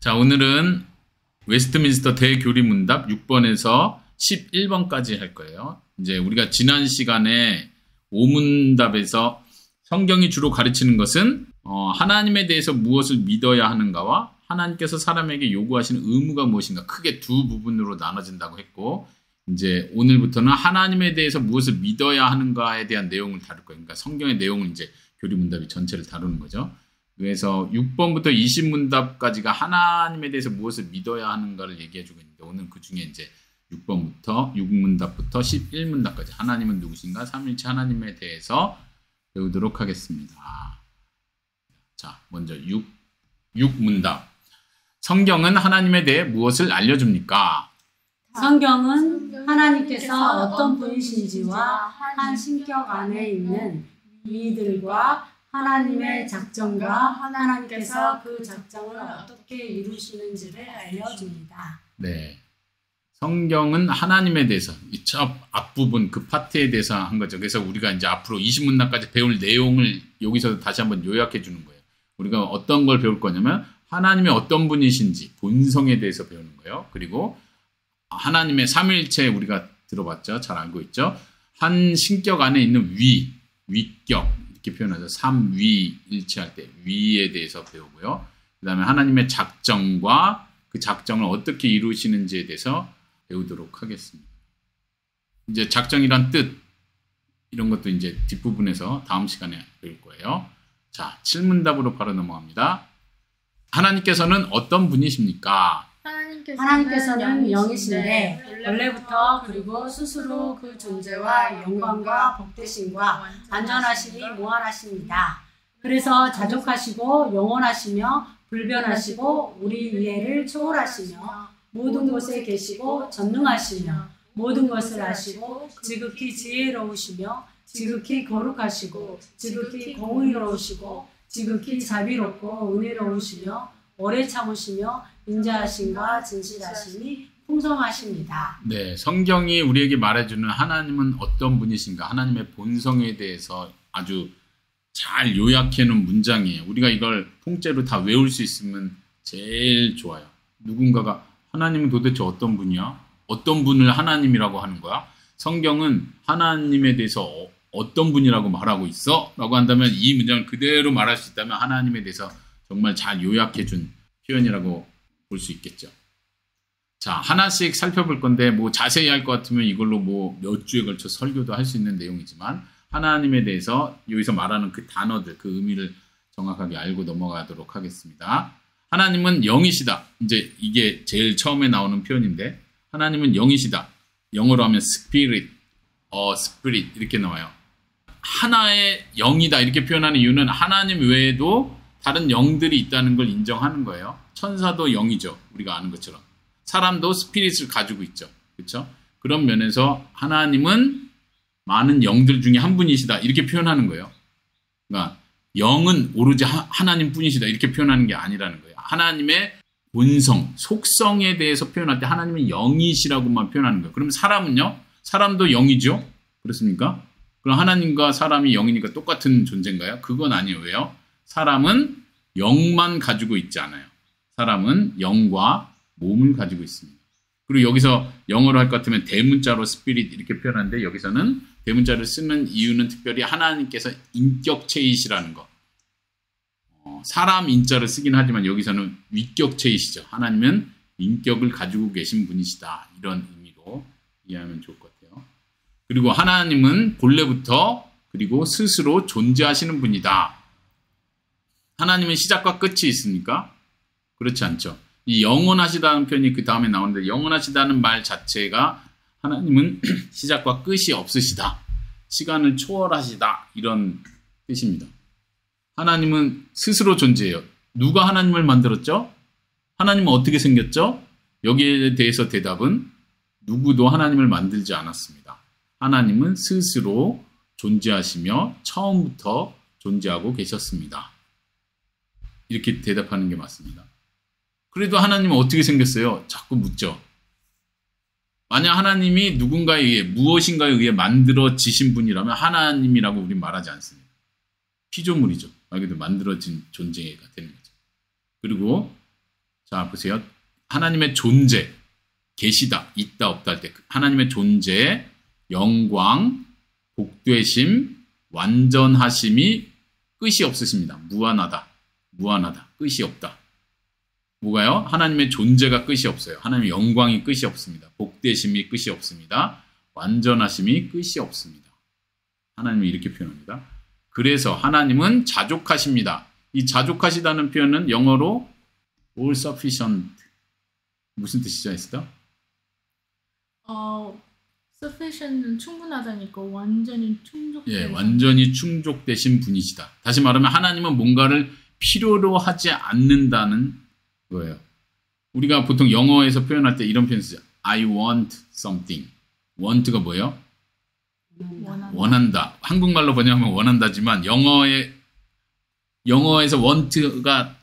자, 오늘은 웨스트민스터 대교리문답 6번에서 11번까지 할 거예요. 이제 우리가 지난 시간에 5문답에서 성경이 주로 가르치는 것은 하나님에 대해서 무엇을 믿어야 하는가와 하나님께서 사람에게 요구하시는 의무가 무엇인가 크게 두 부분으로 나눠진다고 했고, 이제 오늘부터는 하나님에 대해서 무엇을 믿어야 하는가에 대한 내용을 다룰 거예요. 그러니까 성경의 내용을 이제 교리문답이 전체를 다루는 거죠. 그래서 6번부터 20문답까지가 하나님에 대해서 무엇을 믿어야 하는가를 얘기해주고 있는데, 오늘 그 중에 이제 6문답부터 11문답까지 하나님은 누구신가? 삼위일체 하나님에 대해서 배우도록 하겠습니다. 자, 먼저 6문답. 성경은 하나님에 대해 무엇을 알려줍니까? 성경은 하나님께서 어떤 분이신지와 한 신격 안에 있는 이들과 하나님의 작정과 하나님께서 그 작정을 어떻게 이루시는지를 알려줍니다. 네. 성경은 하나님에 대해서, 이 첫 앞부분 그 파트에 대해서 한 거죠. 그래서 우리가 이제 앞으로 20문답까지 배울 내용을 여기서 다시 한번 요약해 주는 거예요. 우리가 어떤 걸 배울 거냐면 하나님이 어떤 분이신지 본성에 대해서 배우는 거예요. 그리고 하나님의 삼위일체 우리가 들어봤죠. 잘 알고 있죠. 한 신격 안에 있는 위격 이렇게 표현하죠. 삼위일체할 때 위에 대해서 배우고요. 그 다음에 하나님의 작정과 그 작정을 어떻게 이루시는지에 대해서 배우도록 하겠습니다. 이제 작정이란 뜻 이런 것도 이제 뒷부분에서 다음 시간에 배울 거예요. 자, 7문답으로 바로 넘어갑니다. 하나님께서는 어떤 분이십니까? 하나님께서는 영이신데 원래부터 그리고 스스로 그 존재와 영광과 복되심과 완전하심이 무한하십니다. 그래서 자족하시고 영원하시며 불변하시고 우리 이해를 초월하시며 모든 곳에 계시고 전능하시며 모든 것을 아시고 지극히 지혜로우시며 지극히 거룩하시고 지극히 공의로우시고 지극히 자비롭고 은혜로우시며 오래 참으시며 인자하심과 진실하심이 풍성하십니다. 네, 성경이 우리에게 말해주는 하나님은 어떤 분이신가, 하나님의 본성에 대해서 아주 잘 요약해놓은 문장이에요. 우리가 이걸 통째로 다 외울 수 있으면 제일 좋아요. 누군가가 하나님은 도대체 어떤 분이야? 어떤 분을 하나님이라고 하는 거야? 성경은 하나님에 대해서 어떤 분이라고 말하고 있어? 라고 한다면 이 문장을 그대로 말할 수 있다면 하나님에 대해서 정말 잘 요약해준 표현이라고 볼 수 있겠죠. 자, 하나씩 살펴볼 건데 뭐 자세히 할 것 같으면 이걸로 뭐 몇 주에 걸쳐 설교도 할 수 있는 내용이지만 하나님에 대해서 여기서 말하는 그 단어들, 그 의미를 정확하게 알고 넘어가도록 하겠습니다. 하나님은 영이시다. 이제 이게 제일 처음에 나오는 표현인데 하나님은 영이시다. 영어로 하면 spirit, spirit 이렇게 나와요. 하나의 영이다 이렇게 표현하는 이유는 하나님 외에도 다른 영들이 있다는 걸 인정하는 거예요. 천사도 영이죠. 우리가 아는 것처럼. 사람도 스피릿을 가지고 있죠. 그렇죠? 그런 면에서 하나님은 많은 영들 중에 한 분이시다 이렇게 표현하는 거예요. 그러니까 영은 오로지 하나님 뿐이시다 이렇게 표현하는 게 아니라는 거예요. 하나님의 본성, 속성에 대해서 표현할 때 하나님은 영이시라고만 표현하는 거예요. 그럼 사람은요? 사람도 영이죠? 그렇습니까? 그럼 하나님과 사람이 영이니까 똑같은 존재인가요? 그건 아니에요. 왜요? 사람은 영만 가지고 있지 않아요. 사람은 영과 몸을 가지고 있습니다. 그리고 여기서 영어로 할 것 같으면 대문자로 스피릿 이렇게 표현하는데 여기서는 대문자를 쓰는 이유는 특별히 하나님께서 인격체이시라는 거. 사람 인자를 쓰긴 하지만 여기서는 위격체이시죠. 하나님은 인격을 가지고 계신 분이시다. 이런 의미로 이해하면 좋을 것 같아요. 그리고 하나님은 본래부터 그리고 스스로 존재하시는 분이다. 하나님은 시작과 끝이 있습니까? 그렇지 않죠. 이 영원하시다는 표현이 그 다음에 나오는데 영원하시다는 말 자체가 하나님은 시작과 끝이 없으시다. 시간을 초월하시다. 이런 뜻입니다. 하나님은 스스로 존재해요. 누가 하나님을 만들었죠? 하나님은 어떻게 생겼죠? 여기에 대해서 대답은 누구도 하나님을 만들지 않았습니다. 하나님은 스스로 존재하시며 처음부터 존재하고 계셨습니다. 이렇게 대답하는 게 맞습니다. 그래도 하나님은 어떻게 생겼어요? 자꾸 묻죠. 만약 하나님이 누군가에 의해 무엇인가에 의해 만들어지신 분이라면 하나님이라고 우린 말하지 않습니다. 피조물이죠. 말 그대로 만들어진 존재가 되는 거죠. 그리고 자, 보세요. 하나님의 존재, 계시다, 있다, 없다 할 때 하나님의 존재, 영광, 복되심, 완전하심이 끝이 없으십니다. 무한하다, 무한하다, 끝이 없다. 뭐가요? 하나님의 존재가 끝이 없어요. 하나님의 영광이 끝이 없습니다. 복되심이 끝이 없습니다. 완전하심이 끝이 없습니다. 하나님이 이렇게 표현합니다. 그래서 하나님은 자족하십니다. 이 자족하시다는 표현은 영어로 all sufficient. 무슨 뜻이죠, 에스더? sufficient은 충분하다니까 완전히 충족되신. 예, 완전히 충족되신 분이시다. 다시 말하면 하나님은 뭔가를 필요로 하지 않는다는 거예요. 우리가 보통 영어에서 표현할 때 이런 표현 쓰죠. I want something. want가 뭐예요? 원한다. 한국말로 번역하면 원한다지만 영어에서 want가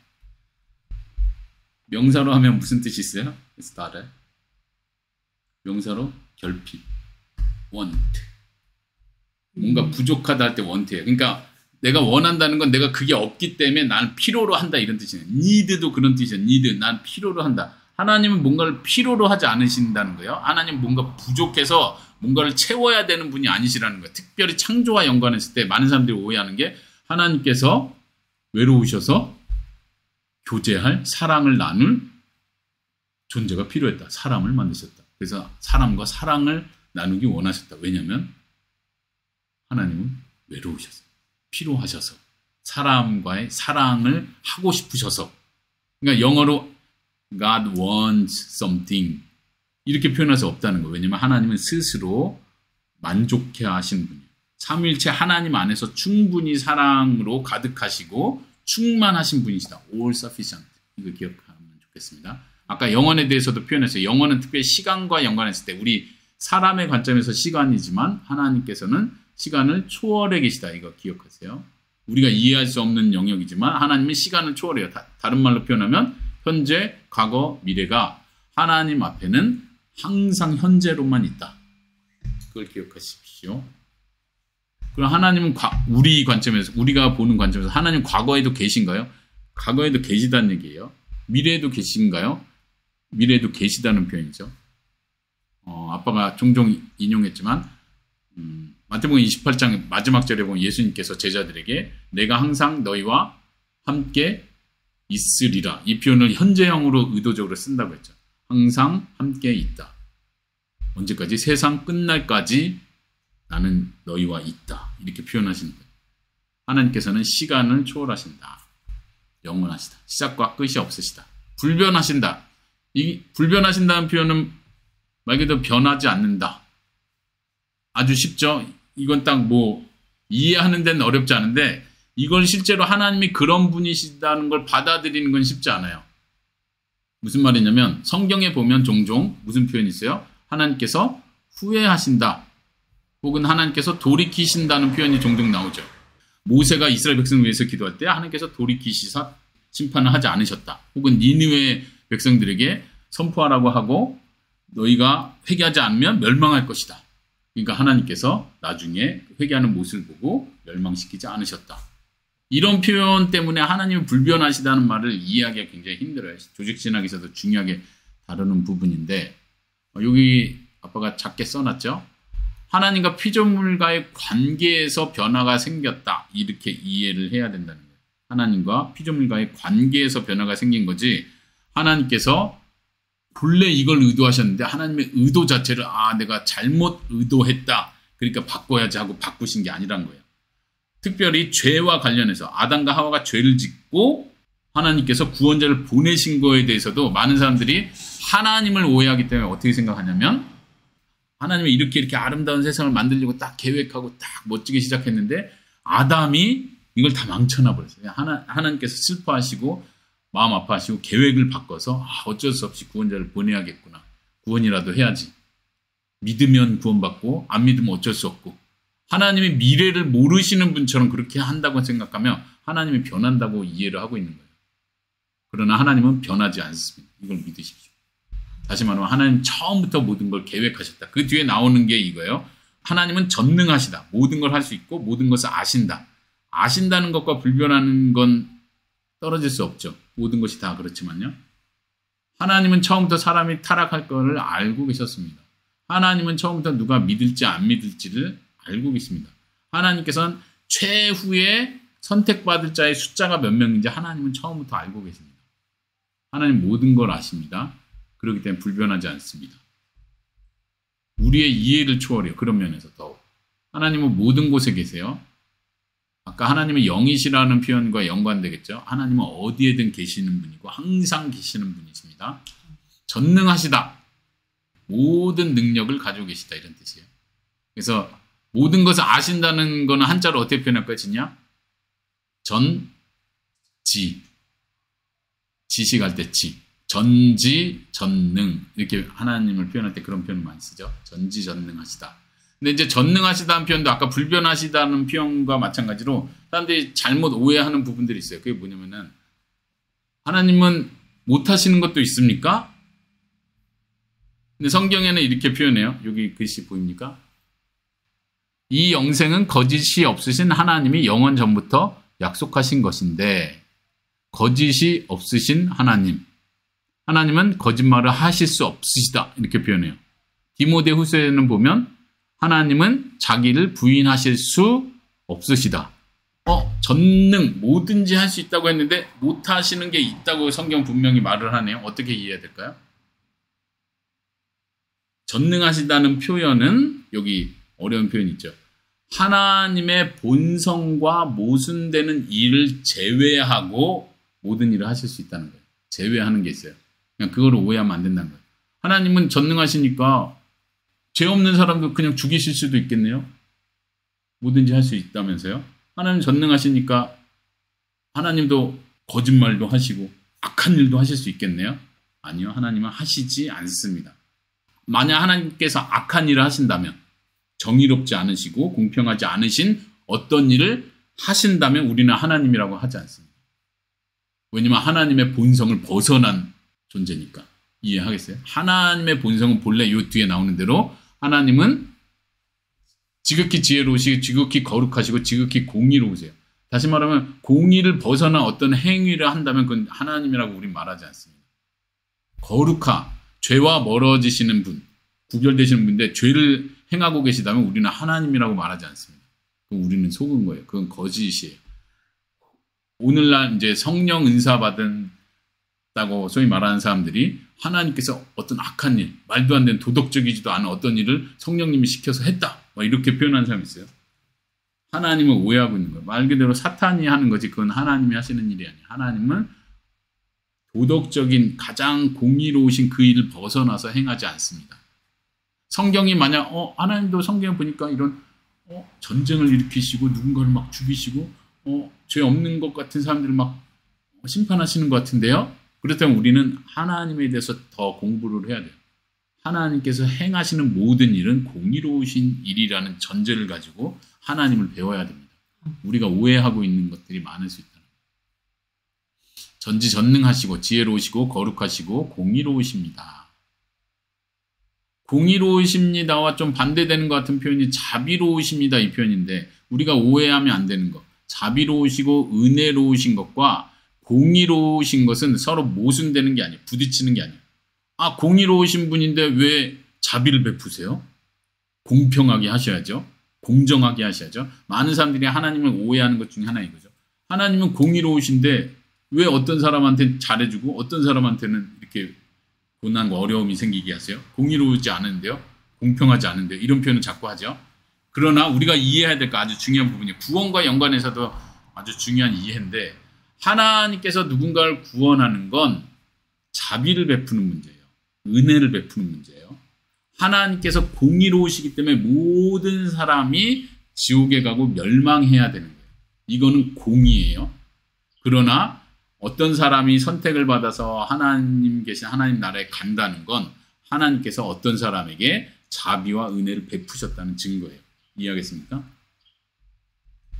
명사로 하면 무슨 뜻이 있어요? starter. 명사로 결핍. want. 뭔가 부족하다 할 때 want예요. 그러니까 내가 원한다는 건 내가 그게 없기 때문에 나는 필요로 한다 이런 뜻이에요. need도 그런 뜻이에요. need. 난 필요로 한다. 하나님은 뭔가를 필요로 하지 않으신다는 거예요. 하나님은 뭔가 부족해서 뭔가를 채워야 되는 분이 아니시라는 거예요. 특별히 창조와 연관했을 때 많은 사람들이 오해하는 게 하나님께서 외로우셔서 교제할, 사랑을 나눌 존재가 필요했다. 사람을 만드셨다. 그래서 사람과 사랑을 나누기 원하셨다. 왜냐하면 하나님은 외로우셔서, 필요하셔서, 사람과의 사랑을 하고 싶으셔서. 그러니까 영어로 God wants something 이렇게 표현할 수 없다는 거예요. 왜냐하면 하나님은 스스로 만족해 하시는 분이에요. 삼위일체 하나님 안에서 충분히 사랑으로 가득하시고 충만하신 분이시다. All sufficient. 이거 기억하면 좋겠습니다. 아까 영원에 대해서도 표현했어요. 영원은 특별히 시간과 연관했을 때 우리 사람의 관점에서 시간이지만 하나님께서는 시간을 초월해 계시다. 이거 기억하세요. 우리가 이해할 수 없는 영역이지만 하나님은 시간을 초월해요. 다른 말로 표현하면 현재, 과거, 미래가 하나님 앞에는 항상 현재로만 있다. 그걸 기억하십시오. 그럼 하나님은 우리 관점에서, 우리가 보는 관점에서 하나님 과거에도 계신가요? 과거에도 계시다는 얘기예요. 미래에도 계신가요? 미래에도 계시다는 표현이죠. 아빠가 종종 인용했지만 마태복음 28장 마지막 절에 보면 예수님께서 제자들에게 내가 항상 너희와 함께 있으리라. 이 표현을 현재형으로 의도적으로 쓴다고 했죠. 항상 함께 있다. 언제까지? 세상 끝날까지 나는 너희와 있다. 이렇게 표현하시는 거예요. 하나님께서는 시간을 초월하신다. 영원하시다. 시작과 끝이 없으시다. 불변하신다. 이 불변하신다는 표현은 말 그대로 변하지 않는다. 아주 쉽죠? 이건 딱 이해하는 데는 어렵지 않은데 이걸 실제로 하나님이 그런 분이시다는 걸 받아들이는 건 쉽지 않아요. 무슨 말이냐면 성경에 보면 종종 무슨 표현이 있어요? 하나님께서 후회하신다. 혹은 하나님께서 돌이키신다는 표현이 종종 나오죠. 모세가 이스라엘 백성을 위해서 기도할 때 하나님께서 돌이키시사 심판을 하지 않으셨다. 혹은 니느웨 백성들에게 선포하라고 하고 너희가 회개하지 않으면 멸망할 것이다. 그러니까 하나님께서 나중에 회개하는 모습을 보고 멸망시키지 않으셨다. 이런 표현 때문에 하나님은 불변하시다는 말을 이해하기가 굉장히 힘들어요. 조직신학에서도 중요하게 다루는 부분인데 여기 아빠가 작게 써놨죠. 하나님과 피조물과의 관계에서 변화가 생겼다. 이렇게 이해를 해야 된다는 거예요. 하나님과 피조물과의 관계에서 변화가 생긴 거지 하나님께서 본래 이걸 의도하셨는데 하나님의 의도 자체를 내가 잘못 의도했다. 그러니까 바꿔야지 하고 바꾸신 게 아니란 거예요. 특별히 죄와 관련해서 아담과 하와가 죄를 짓고 하나님께서 구원자를 보내신 거에 대해서도 많은 사람들이 하나님을 오해하기 때문에 어떻게 생각하냐면 하나님이 이렇게 아름다운 세상을 만들려고 딱 계획하고 딱 멋지게 시작했는데 아담이 이걸 다 망쳐놔버렸어요. 하나님께서 슬퍼하시고 마음 아파하시고 계획을 바꿔서 어쩔 수 없이 구원자를 보내야겠구나. 구원이라도 해야지. 믿으면 구원받고 안 믿으면 어쩔 수 없고 하나님이 미래를 모르시는 분처럼 그렇게 한다고 생각하면 하나님이 변한다고 이해를 하고 있는 거예요. 그러나 하나님은 변하지 않습니다. 이걸 믿으십시오. 다시 말하면 하나님 처음부터 모든 걸 계획하셨다. 그 뒤에 나오는 게 이거예요. 하나님은 전능하시다. 모든 걸 할 수 있고 모든 것을 아신다. 아신다는 것과 불변하는 건 떨어질 수 없죠. 모든 것이 다 그렇지만요. 하나님은 처음부터 사람이 타락할 것을 알고 계셨습니다. 하나님은 처음부터 누가 믿을지 안 믿을지를 알고 계십니다. 하나님께서는 최후의 선택받을 자의 숫자가 몇 명인지 하나님은 처음부터 알고 계십니다. 하나님 모든 걸 아십니다. 그렇기 때문에 불변하지 않습니다. 우리의 이해를 초월해요. 그런 면에서 더욱. 하나님은 모든 곳에 계세요. 아까 하나님은 영이시라는 표현과 연관되겠죠. 하나님은 어디에든 계시는 분이고 항상 계시는 분이십니다. 전능하시다. 모든 능력을 가지고 계시다 이런 뜻이에요. 그래서 모든 것을 아신다는 거는 한자로 어떻게 표현할까요? 진냐? 전지. 지식할 때 지. 전지, 전능. 이렇게 하나님을 표현할 때 그런 표현을 많이 쓰죠. 전지, 전능하시다. 근데 이제 전능하시다는 표현도 아까 불변하시다는 표현과 마찬가지로 사람들이 잘못 오해하는 부분들이 있어요. 그게 뭐냐면은 하나님은 못하시는 것도 있습니까? 근데 성경에는 이렇게 표현해요. 여기 글씨 보입니까? 이 영생은 거짓이 없으신 하나님이 영원 전부터 약속하신 것인데 거짓이 없으신 하나님은 거짓말을 하실 수 없으시다 이렇게 표현해요. 디모데후서에는 보면 하나님은 자기를 부인하실 수 없으시다. 전능 뭐든지 할 수 있다고 했는데 못하시는 게 있다고 성경 분명히 말을 하네요. 어떻게 이해해야 될까요? 전능하시다는 표현은 여기 어려운 표현 있죠. 하나님의 본성과 모순되는 일을 제외하고 모든 일을 하실 수 있다는 거예요. 제외하는 게 있어요. 그냥 그걸 오해하면 안 된다는 거예요. 하나님은 전능하시니까 죄 없는 사람도 그냥 죽이실 수도 있겠네요. 뭐든지 할 수 있다면서요. 하나님 전능하시니까 하나님도 거짓말도 하시고 악한 일도 하실 수 있겠네요. 아니요. 하나님은 하시지 않습니다. 만약 하나님께서 악한 일을 하신다면 정의롭지 않으시고 공평하지 않으신 어떤 일을 하신다면 우리는 하나님이라고 하지 않습니다. 왜냐하면 하나님의 본성을 벗어난 존재니까. 이해하겠어요? 하나님의 본성은 본래 이 뒤에 나오는 대로 하나님은 지극히 지혜로우시고 지극히 거룩하시고 지극히 공의로우세요. 다시 말하면 공의를 벗어난 어떤 행위를 한다면 그건 하나님이라고 우린 말하지 않습니다. 죄와 멀어지시는 분, 구별되시는 분인데 죄를 행하고 계시다면 우리는 하나님이라고 말하지 않습니다. 그럼 우리는 속은 거예요. 그건 거짓이에요. 오늘날 이제 성령 은사 받았다고 소위 말하는 사람들이 하나님께서 어떤 악한 일, 말도 안 되는 도덕적이지도 않은 어떤 일을 성령님이 시켜서 했다. 이렇게 표현하는 사람이 있어요. 하나님을 오해하고 있는 거예요. 말 그대로 사탄이 하는 거지 그건 하나님이 하시는 일이 아니에요. 하나님은 도덕적인 가장 공의로우신 그 일을 벗어나서 행하지 않습니다. 성경이 만약 하나님도 성경에 보니까 이런 전쟁을 일으키시고 누군가를 막 죽이시고 죄 없는 것 같은 사람들을 막 심판하시는 것 같은데요. 그렇다면 우리는 하나님에 대해서 더 공부를 해야 돼요. 하나님께서 행하시는 모든 일은 공의로우신 일이라는 전제를 가지고 하나님을 배워야 됩니다. 우리가 오해하고 있는 것들이 많을 수 있다. 전지전능하시고 지혜로우시고 거룩하시고 공의로우십니다. 공의로우십니다와 좀 반대되는 것 같은 표현이 자비로우십니다 이 표현인데 우리가 오해하면 안 되는 것. 자비로우시고 은혜로우신 것과 공의로우신 것은 서로 모순되는 게 아니에요. 부딪히는 게 아니에요. 공의로우신 분인데 왜 자비를 베푸세요? 공평하게 하셔야죠. 공정하게 하셔야죠. 많은 사람들이 하나님을 오해하는 것 중에 하나 이거죠. 하나님은 공의로우신데 왜 어떤 사람한테는 잘해주고 어떤 사람한테는 이렇게 고난과 어려움이 생기게 하세요? 공의로우지 않은데요? 공평하지 않은데요? 이런 표현을 자꾸 하죠. 그러나 우리가 이해해야 될 거 아주 중요한 부분이 구원과 연관해서도 아주 중요한 이해인데 하나님께서 누군가를 구원하는 건 자비를 베푸는 문제예요. 은혜를 베푸는 문제예요. 하나님께서 공의로우시기 때문에 모든 사람이 지옥에 가고 멸망해야 되는 거예요. 이거는 공의예요. 그러나 어떤 사람이 선택을 받아서 하나님 계신 하나님 나라에 간다는 건 하나님께서 어떤 사람에게 자비와 은혜를 베푸셨다는 증거예요. 이해하겠습니까?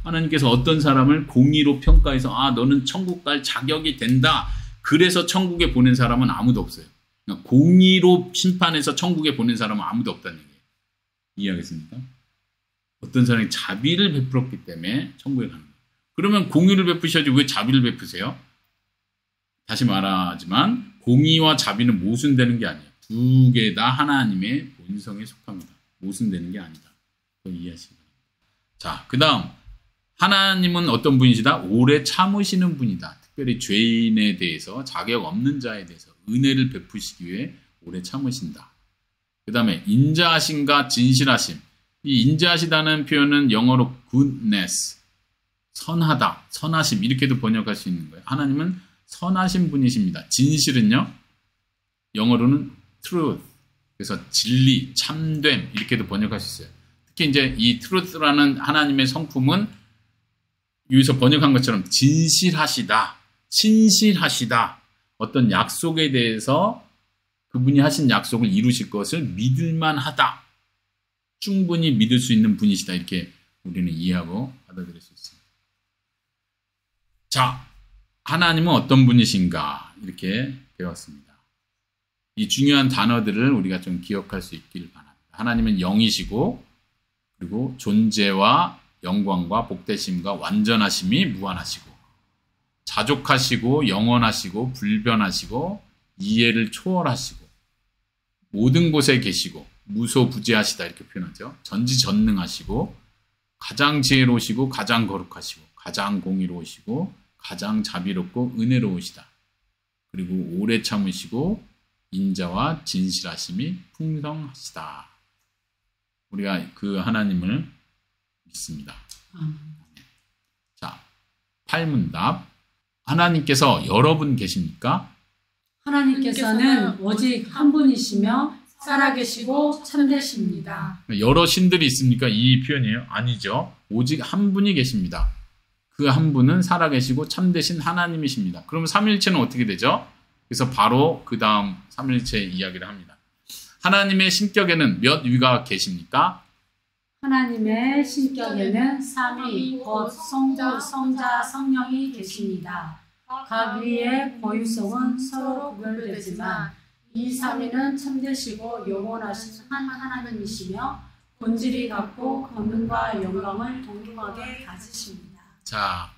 하나님께서 어떤 사람을 공의로 평가해서 너는 천국 갈 자격이 된다. 그래서 천국에 보낸 사람은 아무도 없어요. 그러니까 공의로 심판해서 천국에 보낸 사람은 아무도 없다는 얘기예요. 이해하겠습니까? 어떤 사람이 자비를 베풀었기 때문에 천국에 가는 거예요. 그러면 공의를 베푸셔야지 왜 자비를 베푸세요? 다시 말하지만 공의와 자비는 모순되는 게 아니에요. 두 개 다 하나님의 본성에 속합니다. 모순되는 게 아니다. 이해하시기 바랍니다. 자, 그 다음 하나님은 어떤 분이시다? 오래 참으시는 분이다. 특별히 죄인에 대해서, 자격 없는 자에 대해서 은혜를 베푸시기 위해 오래 참으신다. 그 다음에 인자하심과 진실하심. 이 인자하시다는 표현은 영어로 goodness, 선하다, 선하심 이렇게도 번역할 수 있는 거예요. 하나님은 선하신 분이십니다. 진실은요, 영어로는 truth, 그래서 진리, 참됨 이렇게도 번역할 수 있어요. 특히 이제 이 truth라는 하나님의 성품은 여기서 번역한 것처럼 진실하시다, 신실하시다, 어떤 약속에 대해서 그분이 하신 약속을 이루실 것을 믿을만하다, 충분히 믿을 수 있는 분이시다, 이렇게 우리는 이해하고 받아들일 수 있습니다. 자, 하나님은 어떤 분이신가 이렇게 배웠습니다. 이 중요한 단어들을 우리가 좀 기억할 수 있길 바랍니다. 하나님은 영이시고, 그리고 존재와 영광과 복되심과 완전하심이 무한하시고, 자족하시고 영원하시고 불변하시고 이해를 초월하시고 모든 곳에 계시고 무소부재하시다 이렇게 표현하죠. 전지전능하시고 가장 지혜로우시고 가장 거룩하시고 가장 공의로우시고 가장 자비롭고 은혜로우시다. 그리고 오래 참으시고 인자와 진실하심이 풍성하시다. 우리가 그 하나님을 믿습니다. 자, 8문답. 하나님께서 여러 분 계십니까? 하나님께서는 오직 한 분이시며 살아계시고 참되십니다. 여러 신들이 있습니까? 이 표현이에요? 아니죠. 오직 한 분이 계십니다. 그 한 분은 살아계시고 참되신 하나님이십니다. 그러면 삼위일체는 어떻게 되죠? 그래서 바로 그 다음 삼위일체 이야기를 합니다. 하나님의 신격에는 몇 위가 계십니까? 하나님의 신격에는 삼위 곧 성부, 성자, 성령이 계십니다. 각 위의 고유성은 서로 구별되지만 이 삼위는 참되시고 영원하신 한 하나님이시며 본질이 같고 권능과 영광을 동등하게 가지십니다. 자,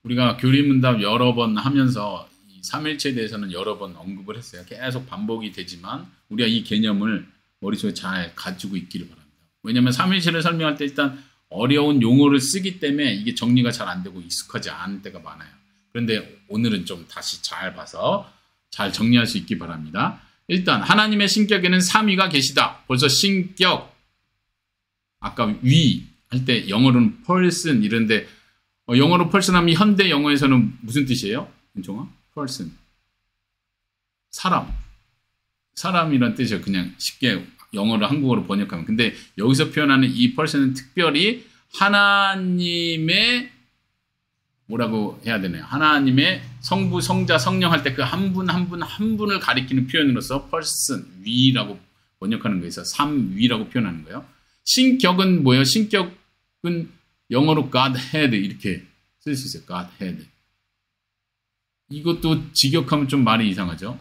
우리가 교리문답 여러 번 하면서 이 삼일체에 대해서는 여러 번 언급을 했어요. 계속 반복이 되지만 우리가 이 개념을 머릿속에 잘 가지고 있기를 바랍니다. 왜냐하면 삼일체를 설명할 때 일단 어려운 용어를 쓰기 때문에 이게 정리가 잘 안 되고 익숙하지 않은 때가 많아요. 그런데 오늘은 좀 다시 잘 봐서 잘 정리할 수 있기 바랍니다. 일단 하나님의 신격에는 삼위가 계시다. 벌써 신격, 아까 위 할 때 영어로는 person 이런데 영어로 person 하면 현대 영어에서는 무슨 뜻이에요? 윤종아? person. 사람이란 뜻이에요. 그냥 쉽게 영어로 한국어로 번역하면. 근데 여기서 표현하는 이 person은 특별히 하나님의 뭐라고 해야 되나요? 하나님의 성부, 성자, 성령 할 때 그 한 분 한 분을 가리키는 표현으로서 person, 위라고 번역하는 거에서 삼위라고 표현하는 거예요. 신격은 뭐예요? 신격은 영어로 God head 이렇게 쓸 수 있어요. God head. 이것도 직역하면 좀 말이 이상하죠?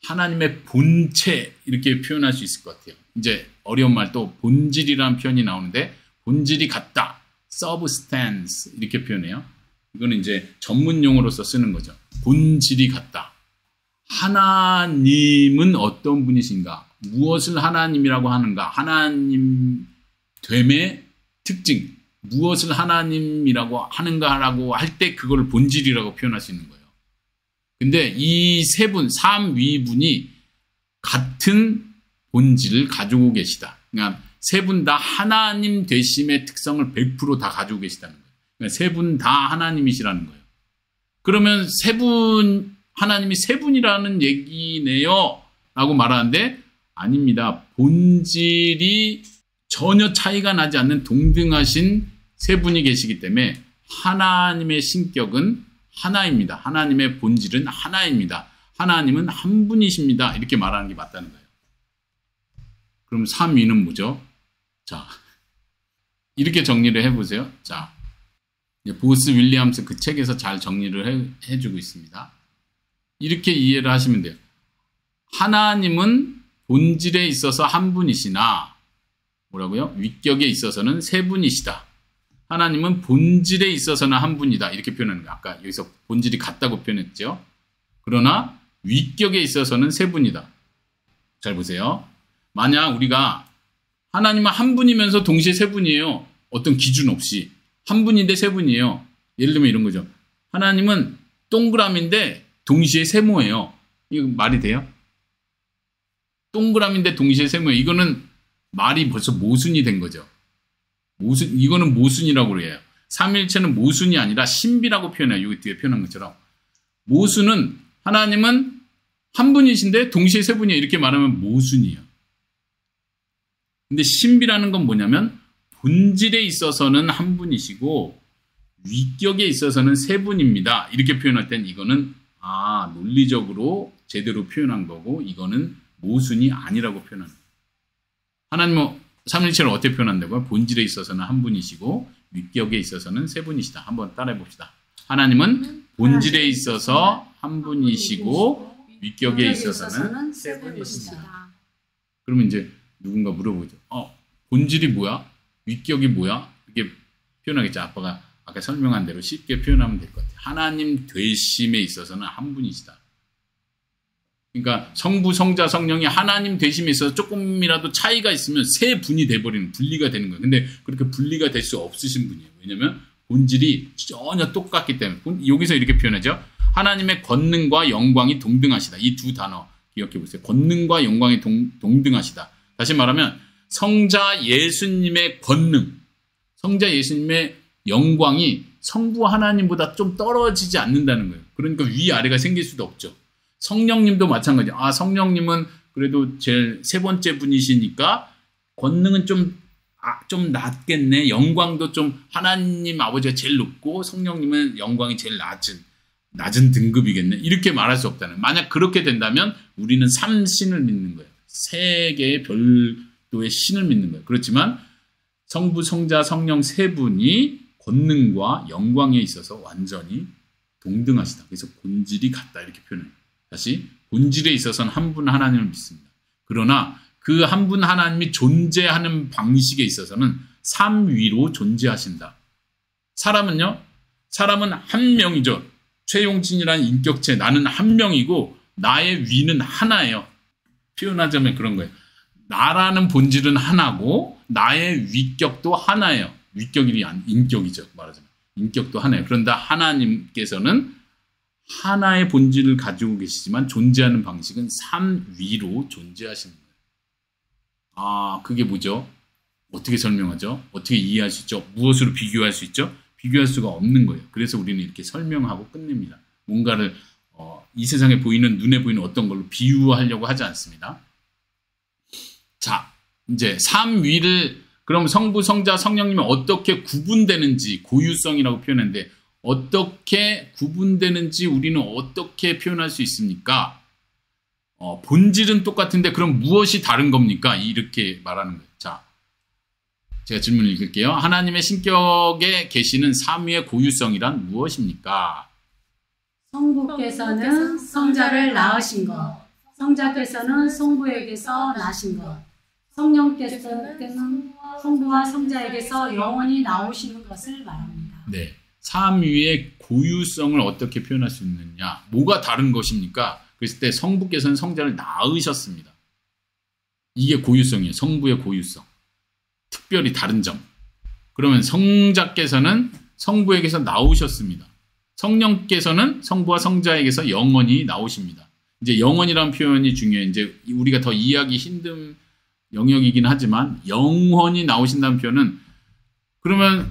하나님의 본체 이렇게 표현할 수 있을 것 같아요. 이제 어려운 말 또 본질이라는 표현이 나오는데 본질이 같다. substance 이렇게 표현해요. 이거는 이제 전문 용어로서 쓰는 거죠. 본질이 같다. 하나님은 어떤 분이신가? 무엇을 하나님이라고 하는가? 하나님 됨의 특징. 무엇을 하나님이라고 하는가라고 할 때 그걸 본질이라고 표현할 수 있는 거예요. 근데 이 세 분, 삼위분이 같은 본질을 가지고 계시다. 그러니까 세 분 다 하나님 되심의 특성을 100% 다 가지고 계시다는 거예요. 그러니까 세 분 다 하나님이시라는 거예요. 그러면 세 분, 하나님이 세 분이라는 얘기네요. 라고 말하는데 아닙니다. 본질이 전혀 차이가 나지 않는 동등하신 세 분이 계시기 때문에 하나님의 신격은 하나입니다. 하나님의 본질은 하나입니다. 하나님은 한 분이십니다. 이렇게 말하는 게 맞다는 거예요. 그럼 삼위는 뭐죠? 자, 이렇게 정리를 해보세요. 자, 보스 윌리엄스 그 책에서 잘 정리를 해주고 있습니다. 이렇게 이해를 하시면 돼요. 하나님은 본질에 있어서 한 분이시나 뭐라고요? 위격에 있어서는 세 분이시다. 하나님은 본질에 있어서는 한 분이다. 이렇게 표현하는 거예요. 아까 여기서 본질이 같다고 표현했죠. 그러나 위격에 있어서는 세 분이다. 잘 보세요. 만약 우리가 하나님은 한 분이면서 동시에 세 분이에요. 어떤 기준 없이. 한 분인데 세 분이에요. 예를 들면 이런 거죠. 하나님은 동그라미인데 동시에 세모예요. 이거 말이 돼요? 동그라미인데 동시에 세모예요. 이거는 말이 벌써 모순이 된 거죠. 이거는 모순이라고 그래요. 삼위일체는 모순이 아니라 신비라고 표현해요. 여기 뒤에 표현한 것처럼. 모순은 하나님은 한 분이신데 동시에 세 분이에요. 이렇게 말하면 모순이에요. 근데 신비라는 건 뭐냐면 본질에 있어서는 한 분이시고 위격에 있어서는 세 분입니다. 이렇게 표현할 땐 이거는 논리적으로 제대로 표현한 거고 이거는 모순이 아니라고 표현합니다. 하나님은 삼위일체를 어떻게 표현한다고요? 본질에 있어서는 한 분이시고 위격에 있어서는 세 분이시다. 한번 따라해 봅시다. 하나님은 본질에 있어서 한 분이시고 위격에 있어서는 세 분이시다. 그러면 이제 누군가 물어보죠. 본질이 뭐야? 위격이 뭐야? 이렇게 표현하겠죠. 아빠가 아까 설명한 대로 쉽게 표현하면 될 것 같아요. 하나님 되심에 있어서는 한 분이시다. 그러니까 성부, 성자, 성령이 하나님 되심에 있어서 조금이라도 차이가 있으면 세 분이 돼버리는, 분리가 되는 거예요. 근데 그렇게 분리가 될 수 없으신 분이에요. 왜냐하면 본질이 전혀 똑같기 때문에. 여기서 이렇게 표현하죠. 하나님의 권능과 영광이 동등하시다. 이 두 단어 기억해 보세요. 권능과 영광이 동등하시다. 다시 말하면 성자 예수님의 권능, 성자 예수님의 영광이 성부 하나님보다 좀 떨어지지 않는다는 거예요. 그러니까 위아래가 생길 수도 없죠. 성령님도 마찬가지예요. 성령님은 그래도 제일 세 번째 분이시니까 권능은 좀 낮겠네. 영광도 좀 하나님 아버지가 제일 높고 성령님은 영광이 제일 낮은 등급이겠네. 이렇게 말할 수 없다는. 만약 그렇게 된다면 우리는 삼신을 믿는 거예요. 세 개의 별도의 신을 믿는 거예요. 그렇지만 성부, 성자, 성령 세 분이 권능과 영광에 있어서 완전히 동등하시다. 그래서 본질이 같다 이렇게 표현해요. 다시 본질에 있어서는 한 분 하나님을 믿습니다. 그러나 그 한 분 하나님이 존재하는 방식에 있어서는 삼위로 존재하신다. 사람은 한 명이죠. 최용진이라는 인격체, 나는 한 명이고 나의 위는 하나예요. 표현하자면 그런 거예요. 나라는 본질은 하나고 나의 위격도 하나예요. 위격이 인격이죠. 말하자면 인격도 하나예요. 그런데 하나님께서는 하나의 본질을 가지고 계시지만 존재하는 방식은 삼위로 존재하시는 거예요. 그게 뭐죠? 어떻게 설명하죠? 어떻게 이해할 수 있죠? 무엇으로 비교할 수 있죠? 비교할 수가 없는 거예요. 그래서 우리는 이렇게 설명하고 끝냅니다. 뭔가를 이 세상에 보이는, 눈에 보이는 어떤 걸로 비유하려고 하지 않습니다. 자, 이제 삼위를 그럼 성부, 성자, 성령님이 어떻게 구분되는지 고유성이라고 표현했는데 어떻게 구분되는지 우리는 어떻게 표현할 수 있습니까? 본질은 똑같은데 그럼 무엇이 다른 겁니까? 이렇게 말하는 거예요. 자, 제가 질문을 읽을게요. 하나님의 신격에 계시는 삼위의 고유성이란 무엇입니까? 성부께서는 성자를 낳으신 것, 성자께서는 성부에게서 나신 것, 성령께서는 성부와 성자에게서 영원히 나오시는 것을 말합니다. 네, 삼위의 고유성을 어떻게 표현할 수 있느냐? 뭐가 다른 것입니까? 그랬을 때 성부께서는 성자를 낳으셨습니다. 이게 고유성이에요. 성부의 고유성. 특별히 다른 점. 그러면 성자께서는 성부에게서 나오셨습니다. 성령께서는 성부와 성자에게서 영원히 나오십니다. 이제 영원이라는 표현이 중요해요. 이제 우리가 더 이해하기 힘든 영역이긴 하지만 영원히 나오신다는 표현은 그러면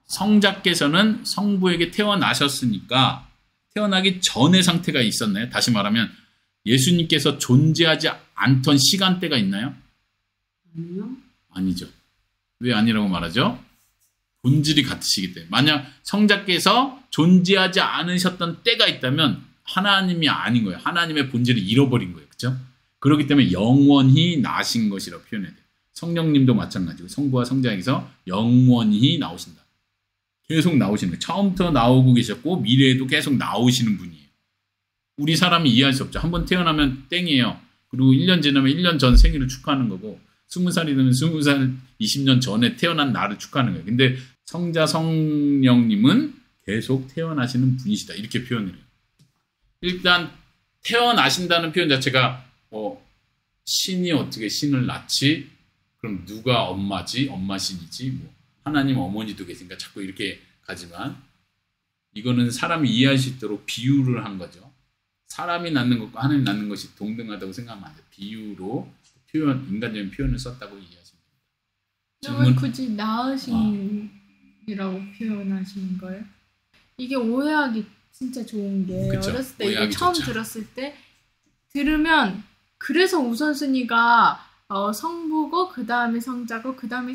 성자께서는 성부에게 태어나셨으니까 태어나기 전의 상태가 있었나요? 다시 말하면 예수님께서 존재하지 않던 시간대가 있나요? 아니요. 아니죠. 왜 아니라고 말하죠? 본질이 같으시기 때문에. 만약 성자께서 존재하지 않으셨던 때가 있다면 하나님이 아닌 거예요. 하나님의 본질을 잃어버린 거예요. 그렇죠? 그렇기 때문에 영원히 나신 것이라고 표현해야 돼요. 성령님도 마찬가지고 성부와 성자에게서 영원히 나오신다. 계속 나오시는 거예요. 처음부터 나오고 계셨고 미래에도 계속 나오시는 분이에요. 우리 사람이 이해할 수 없죠. 한번 태어나면 땡이에요. 그리고 1년 지나면 1년 전 생일을 축하하는 거고 20살이 되면 20살 20년 전에 태어난 나를 축하하는 거예요. 근데 성자 성령님은 계속 태어나시는 분이시다. 이렇게 표현을 해요. 일단 태어나신다는 표현 자체가 신이 어떻게 신을 낳지? 그럼 누가 엄마지? 엄마 신이지? 뭐 하나님 어머니도 계시니까 자꾸 이렇게 가지만 이거는 사람이 이해할 수 있도록 비유를 한 거죠. 사람이 낳는 것과 하나님 낳는 것이 동등하다고 생각하면 안 돼요. 비유로 인간적인 표현을 썼다고 이해하시면 됩니다. 왜 굳이 낳으신이라고 표현하시는 거예요? 이게 오해하기 진짜 좋은 게 그쵸? 어렸을 때 이거 오해하기 처음 좋죠. 들었을 때 들으면 그래서 우선순위가 성부고 그 다음에 성자고 그 다음에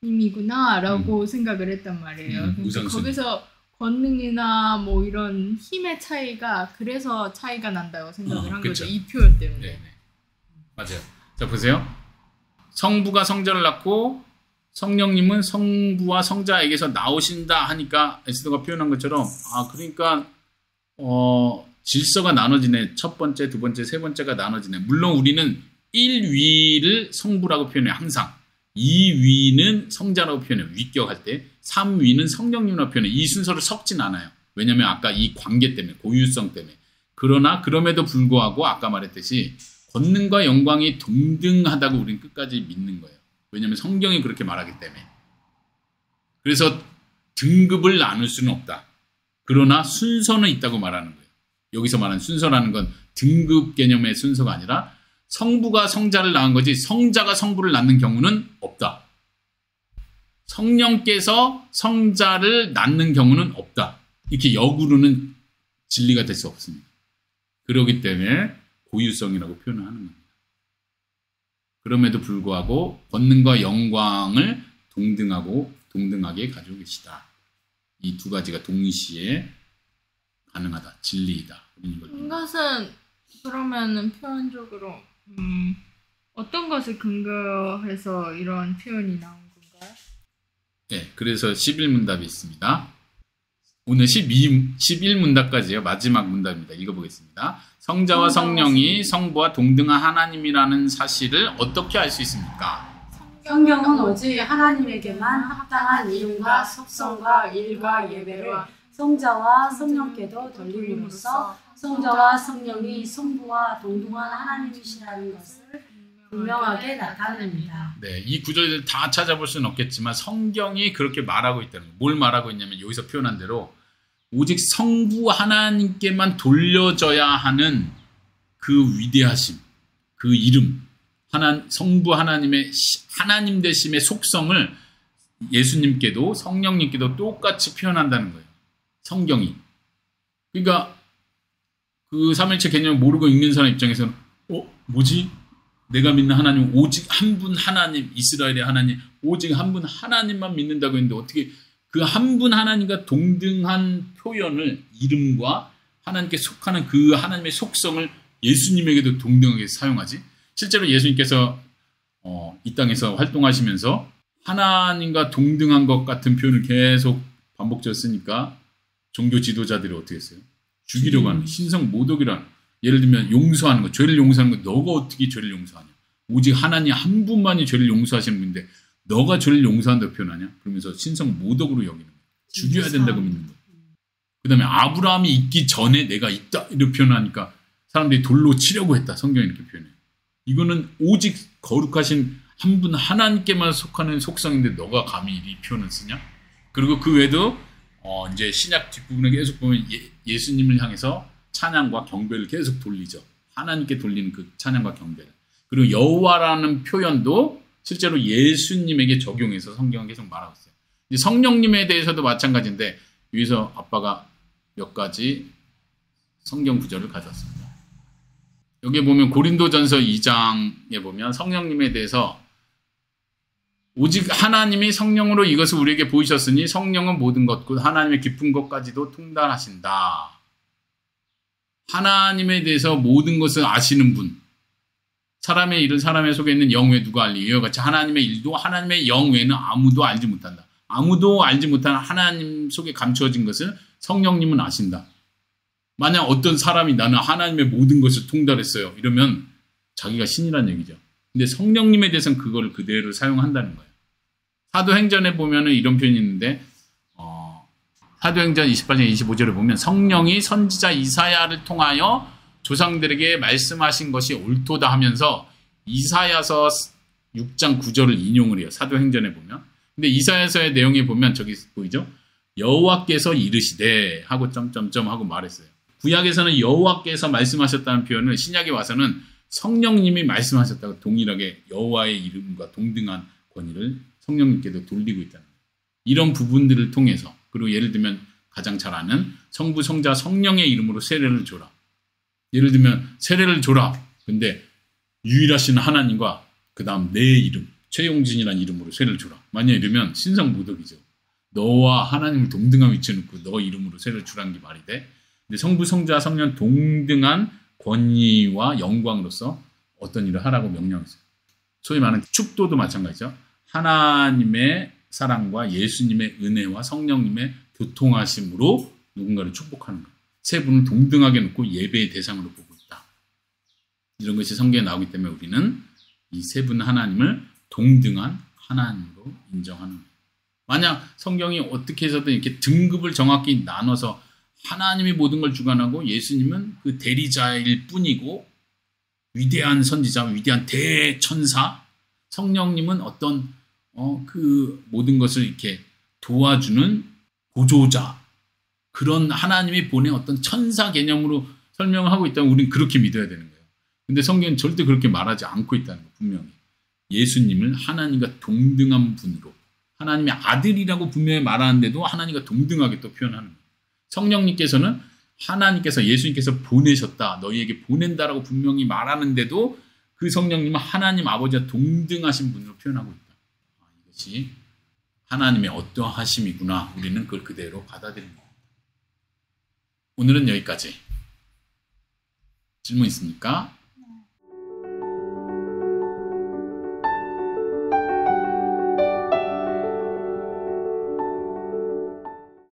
성령님이구나 라고 생각을 했단 말이에요. 그러니까 우선순위. 거기서 권능이나 뭐 이런 힘의 차이가 그래서 차이가 난다고 생각을 한 그쵸. 거죠. 이 표현 때문에. 네. 맞아요. 자 보세요. 성부가 성자를 낳고 성령님은 성부와 성자에게서 나오신다 하니까 에스더가 표현한 것처럼 그러니까 질서가 나눠지네. 첫 번째, 두 번째, 세 번째가 나눠지네. 물론 우리는 1위를 성부라고 표현해요. 항상. 2위는 성자라고 표현해요. 위격할 때. 3위는 성령님이라고 표현해요. 이 순서를 섞진 않아요. 왜냐하면 아까 이 관계 때문에, 고유성 때문에. 그러나 그럼에도 불구하고 아까 말했듯이 권능과 영광이 동등하다고 우리는 끝까지 믿는 거예요. 왜냐하면 성경이 그렇게 말하기 때문에. 그래서 등급을 나눌 수는 없다. 그러나 순서는 있다고 말하는 거예요. 여기서 말하는 순서라는 건 등급 개념의 순서가 아니라 성부가 성자를 낳은 거지 성자가 성부를 낳는 경우는 없다. 성령께서 성자를 낳는 경우는 없다. 이렇게 역으로는 진리가 될 수 없습니다. 그렇기 때문에 고유성이라고 표현을 하는 겁니다. 그럼에도 불구하고 권능과 영광을 동등하게 가지고 계시다. 이 두 가지가 동시에 가능하다. 진리이다. 이것은 그러면은 표현적으로 어떤 것을 근거해서 이런 표현이 나온 건가요? 네, 그래서 11문답이 있습니다. 오늘 11문답까지요. 마지막 문답입니다. 읽어보겠습니다. 성자와 성령이 성부와 동등한 하나님이라는 사실을 어떻게 알 수 있습니까? 성경은 오직 하나님에게만 합당한 이름과 속성과 일과 예배를 성자와 성령께도 돌림으로써 성자와 성령이 성부와 동등한 하나님이시라는 것을 분명하게 나타냅니다. 네, 이 구절을 다 찾아볼 수는 없겠지만 성경이 그렇게 말하고 있다는 거예요. 뭘 말하고 있냐면 여기서 표현한 대로 오직 성부 하나님께만 돌려져야 하는 그 위대하심, 그 이름, 성부 하나님의 하나님 되심의 속성을 예수님께도 성령님께도 똑같이 표현한다는 거예요. 성경이. 그러니까 그 삼일체 개념을 모르고 읽는 사람 입장에서는 뭐지? 내가 믿는 하나님은 오직 한 분 하나님, 이스라엘의 하나님, 오직 한 분 하나님만 믿는다고 했는데 어떻게 그 한 분 하나님과 동등한 표현을 이름과 하나님께 속하는 그 하나님의 속성을 예수님에게도 동등하게 사용하지? 실제로 예수님께서 이 땅에서 활동하시면서 하나님과 동등한 것 같은 표현을 계속 반복적으로 쓰니까 종교 지도자들이 어떻게 했어요? 죽이려고 하는 신성 모독이라는, 예를 들면 용서하는 거, 죄를 용서하는 거, 너가 어떻게 죄를 용서하냐? 오직 하나님 한 분만이 죄를 용서하시는 분인데 너가 죄를 용서한다고 표현하냐? 그러면서 신성 모독으로 여기는 거예요. 죽여야 된다고 믿는 거예요. 그 다음에 아브라함이 있기 전에 내가 있다 이렇게 표현하니까 사람들이 돌로 치려고 했다. 성경이 이렇게 표현해요. 이거는 오직 거룩하신 한 분 하나님께만 속하는 속성인데 너가 감히 이 표현을 쓰냐? 그리고 그 외에도 이제 신약 뒷부분에 계속 보면 예수님을 향해서 찬양과 경배를 계속 돌리죠. 하나님께 돌리는 그 찬양과 경배를. 그리고 여호와라는 표현도 실제로 예수님에게 적용해서 성경은 계속 말하고 있어요. 이제 성령님에 대해서도 마찬가지인데 여기서 아빠가 몇 가지 성경 구절을 가져왔습니다. 여기 보면 고린도전서 2장에 보면 성령님에 대해서 오직 하나님이 성령으로 이것을 우리에게 보이셨으니 성령은 모든 것 곧 하나님의 깊은 것까지도 통달하신다. 하나님에 대해서 모든 것을 아시는 분. 사람의 일은 사람의 속에 있는 영 외에 누가 알리? 이와 같이 하나님의 일도 하나님의 영 외에는 아무도 알지 못한다. 아무도 알지 못하는 하나님 속에 감추어진 것을 성령님은 아신다. 만약 어떤 사람이 나는 하나님의 모든 것을 통달했어요. 이러면 자기가 신이란 얘기죠. 근데 성령님에 대해서는 그걸 그대로 사용한다는 거예요. 사도행전에 보면은 이런 표현이 있는데, 사도행전 28장 25절에 보면 성령이 선지자 이사야를 통하여 조상들에게 말씀하신 것이 옳도다 하면서 이사야서 6장 9절을 인용을 해요. 사도행전에 보면. 근데 이사야서의 내용에 보면 저기 보이죠? 여호와께서 이르시되 하고 점점점 하고 말했어요. 구약에서는 여호와께서 말씀하셨다는 표현을 신약에 와서는 성령님이 말씀하셨다고 동일하게 여호와의 이름과 동등한 권위를 성령님께도 돌리고 있다는 거예요. 이런 부분들을 통해서 그리고 예를 들면 가장 잘 아는 성부, 성자, 성령의 이름으로 세례를 줘라. 예를 들면 세례를 줘라. 근데 유일하신 하나님과 그 다음 내 이름 최용진이라는 이름으로 세례를 줘라. 만약 이러면 신성모독이죠. 너와 하나님을 동등한 위치에 놓고 너 이름으로 세례를 주라는 게 말이 돼. 근데 성부, 성자, 성령 동등한 권위와 영광으로서 어떤 일을 하라고 명령했어요. 소위 말하는 축도도 마찬가지죠. 하나님의 사랑과 예수님의 은혜와 성령님의 교통하심으로 누군가를 축복하는 거예요. 세 분을 동등하게 놓고 예배의 대상으로 보고 있다. 이런 것이 성경에 나오기 때문에 우리는 이 세 분 하나님을 동등한 하나님으로 인정하는 거예요. 만약 성경이 어떻게 해서든 이렇게 등급을 정확히 나눠서 하나님이 모든 걸 주관하고 예수님은 그 대리자일 뿐이고 위대한 선지자, 위대한 대천사, 성령님은 어떤 그 모든 것을 이렇게 도와주는 보조자, 그런 하나님이 보낸 어떤 천사 개념으로 설명을 하고 있다면 우리는 그렇게 믿어야 되는 거예요. 근데 성경은 절대 그렇게 말하지 않고 있다는 거 분명히. 예수님을 하나님과 동등한 분으로 하나님의 아들이라고 분명히 말하는데도 하나님과 동등하게 또 표현하는 거예요. 성령님께서는 하나님께서 예수님께서 보내셨다, 너희에게 보낸다라고 분명히 말하는데도 그 성령님은 하나님 아버지와 동등하신 분으로 표현하고 있다. 이것이 하나님의 어떠하심이구나. 우리는 그걸 그대로 받아들입니다. 오늘은 여기까지. 질문 있습니까?